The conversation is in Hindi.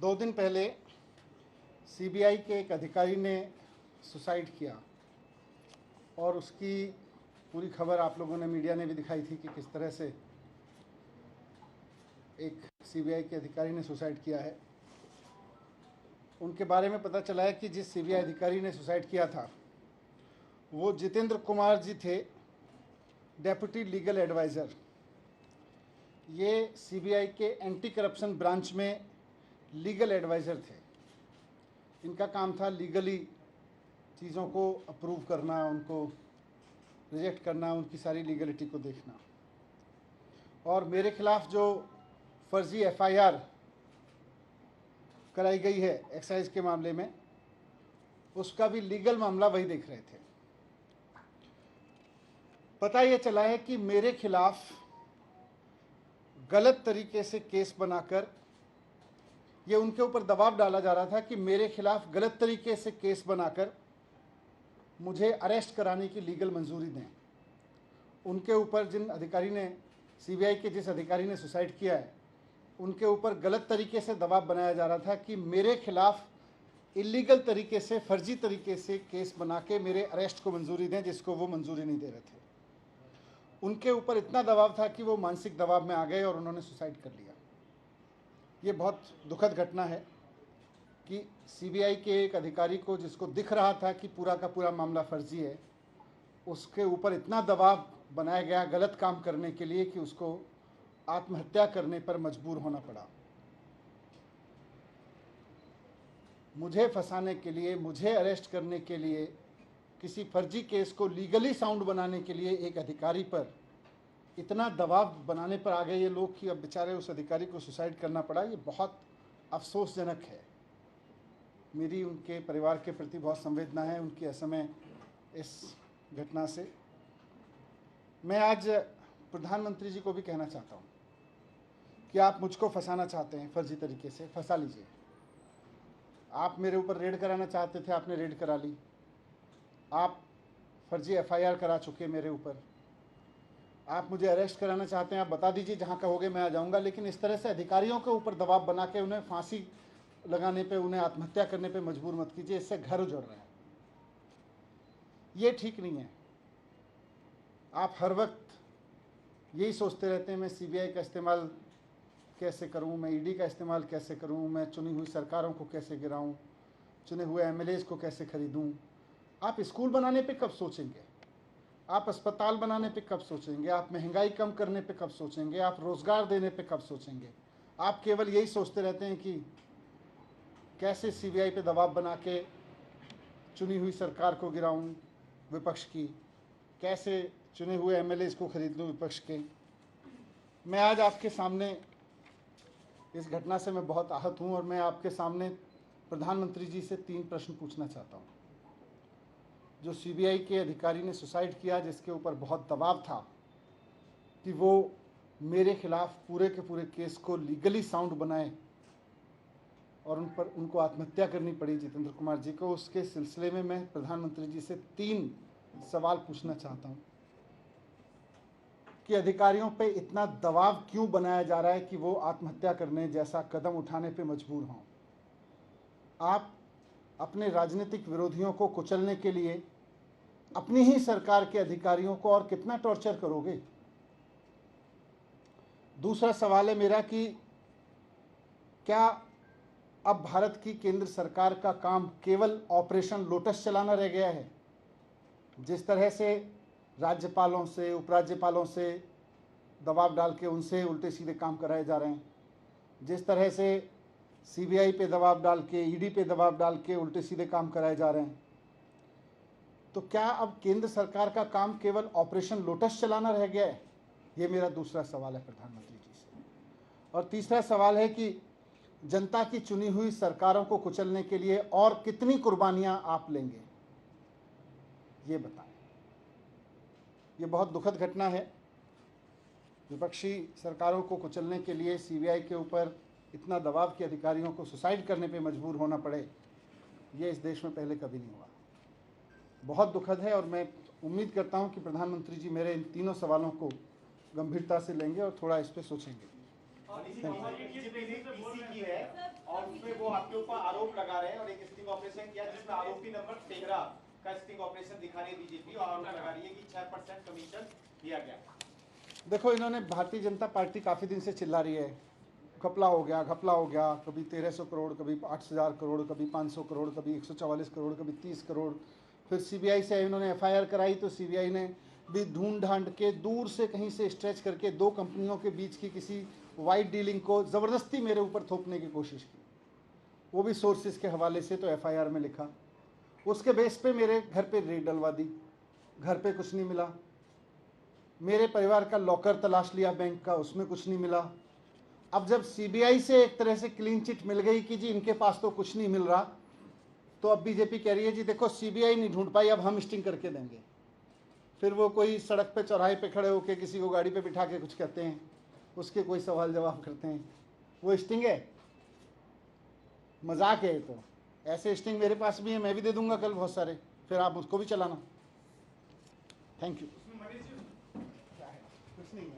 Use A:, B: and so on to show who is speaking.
A: 2 दिन पहले सीबीआई के एक अधिकारी ने सुसाइड किया और उसकी पूरी खबर आप लोगों ने, मीडिया ने भी दिखाई थी कि किस तरह से एक सीबीआई के अधिकारी ने सुसाइड किया है। उनके बारे में पता चला है कि जिस सीबीआई अधिकारी ने सुसाइड किया था वो जितेंद्र कुमार जी थे, डेप्यूटी लीगल एडवाइज़र। ये सीबीआई के एंटी करप्शन ब्रांच में लीगल एडवाइज़र थे। इनका काम था लीगली चीज़ों को अप्रूव करना, उनको रिजेक्ट करना, उनकी सारी लीगलिटी को देखना। और मेरे खिलाफ जो फर्जी एफआईआर कराई गई है एक्साइज के मामले में, उसका भी लीगल मामला वही देख रहे थे। पता ये चला है कि मेरे खिलाफ गलत तरीके से केस बनाकर ये उनके ऊपर दबाव डाला जा रहा था कि मेरे खिलाफ गलत तरीके से केस बनाकर मुझे अरेस्ट कराने की लीगल मंजूरी दें। उनके ऊपर जिन अधिकारी ने, सीबीआई के जिस अधिकारी ने सुसाइड किया है, उनके ऊपर गलत तरीके से दबाव बनाया जा रहा था कि मेरे खिलाफ इलीगल तरीके से, फर्जी तरीके से केस बना के मेरे अरेस्ट को मंजूरी दें, जिसको वो मंजूरी नहीं दे रहे थे। उनके ऊपर इतना दबाव था कि वो मानसिक दबाव में आ गए और उन्होंने सुसाइड कर लिया। ये बहुत दुखद घटना है कि सीबीआई के एक अधिकारी को, जिसको दिख रहा था कि पूरा का पूरा मामला फर्जी है, उसके ऊपर इतना दबाव बनाया गया गलत काम करने के लिए कि उसको आत्महत्या करने पर मजबूर होना पड़ा। मुझे फंसाने के लिए, मुझे अरेस्ट करने के लिए, किसी फर्जी केस को लीगली साउंड बनाने के लिए एक अधिकारी पर इतना दबाव बनाने पर आ गए ये लोग कि अब बेचारे उस अधिकारी को सुसाइड करना पड़ा। ये बहुत अफसोसजनक है। मेरी उनके परिवार के प्रति बहुत संवेदना है उनकी असमय इस घटना से। मैं आज प्रधानमंत्री जी को भी कहना चाहता हूँ कि आप मुझको फंसाना चाहते हैं फर्जी तरीके से, फंसा लीजिए। आप मेरे ऊपर रेड कराना चाहते थे, आपने रेड करा ली। आप फर्जी एफआईआर करा चुके मेरे ऊपर। आप मुझे अरेस्ट कराना चाहते हैं, आप बता दीजिए, जहाँ कहोगे मैं आ जाऊँगा। लेकिन इस तरह से अधिकारियों के ऊपर दबाव बना के उन्हें फांसी लगाने पे, उन्हें आत्महत्या करने पे मजबूर मत कीजिए। इससे घर उजड़ रहे हैं। ये ठीक नहीं है। आप हर वक्त यही सोचते रहते हैं मैं सीबीआई का इस्तेमाल कैसे करूं, मैं ईडी का इस्तेमाल कैसे करूं, मैं चुनी हुई सरकारों को कैसे गिराऊं, चुने हुए एमएलएज को कैसे खरीदूं। आप स्कूल बनाने पे कब सोचेंगे? आप अस्पताल बनाने पे कब सोचेंगे? आप महंगाई कम करने पे कब सोचेंगे? आप रोज़गार देने पे कब सोचेंगे? आप केवल यही सोचते रहते हैं कि कैसे सीबीआई पे दबाव बना के चुनी हुई सरकार को गिराऊं विपक्ष की, कैसे चुने हुए एमएलएज को खरीद लूँ विपक्ष के। मैं आज आपके सामने, इस घटना से मैं बहुत आहत हूँ और मैं आपके सामने प्रधानमंत्री जी से 3 प्रश्न पूछना चाहता हूँ। जो सीबीआई के अधिकारी ने सुसाइड किया, जिसके ऊपर बहुत दबाव था कि वो मेरे खिलाफ पूरे के पूरे केस को लीगली साउंड बनाए और उनको आत्महत्या करनी पड़ी जितेंद्र कुमार जी को, उसके सिलसिले में मैं प्रधानमंत्री जी से 3 सवाल पूछना चाहता हूँ कि अधिकारियों पे इतना दबाव क्यों बनाया जा रहा है कि वो आत्महत्या करने जैसा कदम उठाने पे मजबूर हों। आप अपने राजनीतिक विरोधियों को कुचलने के लिए अपनी ही सरकार के अधिकारियों को और कितना टॉर्चर करोगे? दूसरा सवाल है मेरा कि क्या अब भारत की केंद्र सरकार का काम केवल ऑपरेशन लोटस चलाना रह गया है? जिस तरह से राज्यपालों से, उपराज्यपालों से दबाव डाल के उनसे उल्टे सीधे काम कराए जा रहे हैं, जिस तरह से सीबीआई पे दबाव डाल के, ईडी पे दबाव डाल के उल्टे सीधे काम कराए जा रहे हैं, तो क्या अब केंद्र सरकार का काम केवल ऑपरेशन लोटस चलाना रह गया है? ये मेरा दूसरा सवाल है प्रधानमंत्री जी से। और तीसरा सवाल है कि जनता की चुनी हुई सरकारों को कुचलने के लिए और कितनी कुर्बानियां आप लेंगे, ये बताएं। ये बहुत दुखद घटना है। विपक्षी सरकारों को कुचलने के लिए सीबीआई के ऊपर इतना दबाव कि अधिकारियों को सुसाइड करने पे मजबूर होना पड़े, ये इस देश में पहले कभी नहीं हुआ। बहुत दुखद है और मैं उम्मीद करता हूं कि प्रधानमंत्री जी मेरे इन तीनों सवालों को गंभीरता से लेंगे और थोड़ा इस पर सोचेंगे।
B: की है और उसमें वो आपके ऊपर आरोप लगा रहे हैं और एक स्टिंग ऑपरेशन किया जिसमें आरोपी नंबर 13 का स्टिंग ऑपरेशन दिखा रही है बीजेपी और आरोप लगा रही है कि 6% कमीशन दिया गया।
A: देखो, इन्होंने भारतीय जनता पार्टी काफ़ी दिन से चिल्ला रही है, घपला हो गया, घपला हो गया, कभी 1300 करोड़, कभी 8000 करोड़, कभी 500 करोड़, कभी 144 करोड़, कभी 30 करोड़। फिर सीबीआई से इन्होंने एफआईआर कराई तो सीबीआई ने भी ढूंढ ढांड के दूर से कहीं से स्ट्रेच करके दो कंपनियों के बीच की किसी वाइट डीलिंग को ज़बरदस्ती मेरे ऊपर थोपने की कोशिश की, वो भी सोर्सेज के हवाले से। तो एफआईआर में लिखा, उसके बेस पे मेरे घर पे रेड डलवा दी, घर पे कुछ नहीं मिला। मेरे परिवार का लॉकर तलाश लिया बैंक का, उसमें कुछ नहीं मिला। अब जब सीबीआई से एक तरह से क्लीन चिट मिल गई कि जी इनके पास तो कुछ नहीं मिल रहा, तो अब बीजेपी कह रही है जी देखो सीबीआई नहीं ढूंढ पाई, अब हम स्टिंग करके देंगे। फिर वो कोई सड़क पे चौराहे पे खड़े होकर किसी को गाड़ी पे बिठा के कुछ कहते हैं, उसके कोई सवाल जवाब करते हैं, वो स्टिंग है? मजाक है। तो ऐसे स्टिंग मेरे पास भी है, मैं भी दे दूंगा कल बहुत सारे, फिर आप उसको भी चलाना। Thank you. कुछ नहीं है।